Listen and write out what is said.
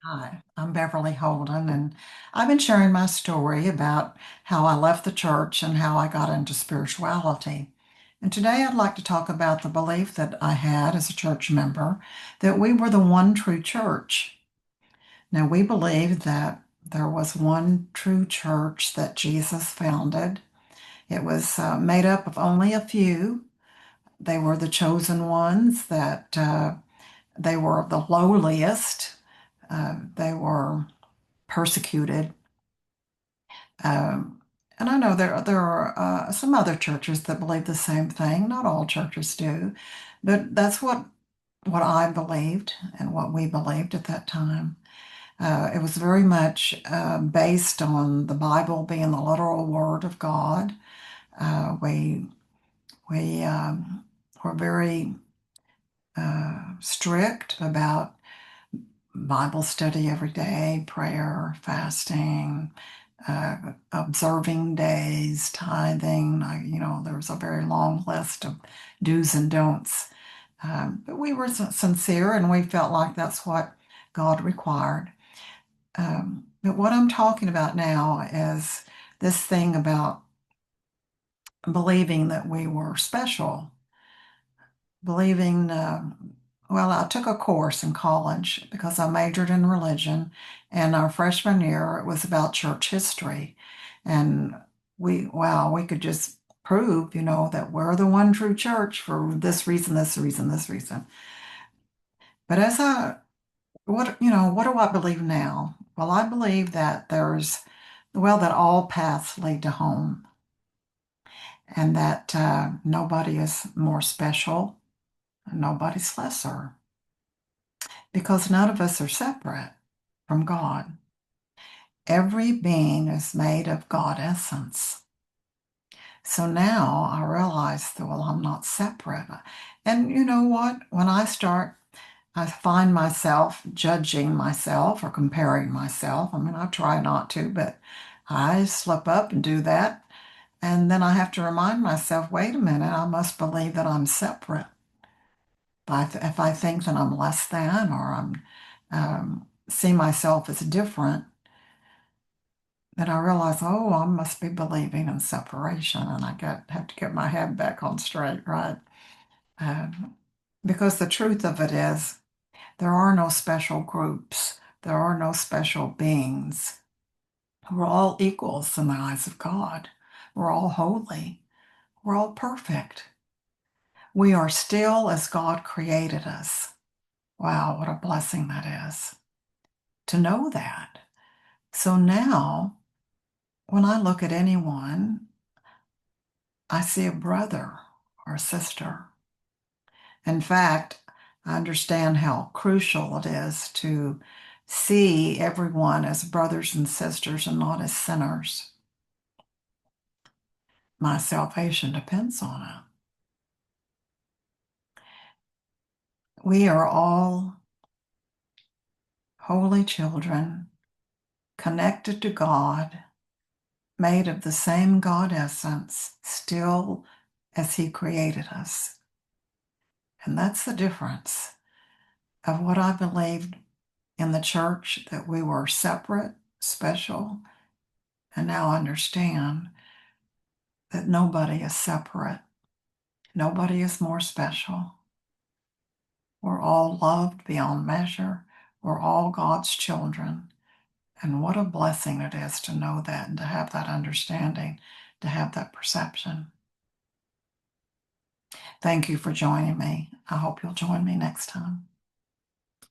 Hi, I'm Beverly Holden, and I've been sharing my story about how I left the church and how I got into spirituality. And today I'd like to talk about the belief that I had as a church member that we were the one true church. Now, we believed that there was one true church that Jesus founded. It was made up of only a few. They were the chosen ones, that they were the lowliest. They were persecuted. Um, and I know there are some other churches that believe the same thing. Not all churches do, but that's what I believed and what we believed at that time. It was very much based on the Bible being the literal word of God. We were very strict about Bible study every day, prayer, fasting, observing days, tithing. There was a very long list of do's and don'ts. But we were sincere and we felt like that's what God required. But what I'm talking about now is this thing about believing that we were special, believing, well, I took a course in college because I majored in religion, and our freshman year it was about church history. And we could just prove, that we're the one true church for this reason, this reason, this reason. But what do I believe now? Well, I believe that that all paths lead to home, and that nobody is more special, and nobody's lesser, because none of us are separate from God. Every being is made of God essence. So now I realize that, well, I'm not separate. And you know what? I find myself judging myself or comparing myself. I mean, I try not to, but I slip up and do that. And then I have to remind myself, wait a minute, I must believe that I'm separate. If I think that I'm less than or see myself as different, then I realize, oh, I must be believing in separation, and have to get my head back on straight, right? Um, because the truth of it is, there are no special groups. There are no special beings. We're all equals in the eyes of God. We're all holy. We're all perfect. We are still as God created us. Wow, what a blessing that is to know that. So now, when I look at anyone, I see a brother or a sister. In fact, I understand how crucial it is to see everyone as brothers and sisters and not as sinners. My salvation depends on it. We are all holy children, connected to God, made of the same God essence, still as He created us. And that's the difference of what I believed in the church, that we were separate, special, and now understand that nobody is separate. Nobody is more special. We're all loved beyond measure. We're all God's children. And what a blessing it is to know that and to have that understanding, to have that perception. Thank you for joining me. I hope you'll join me next time.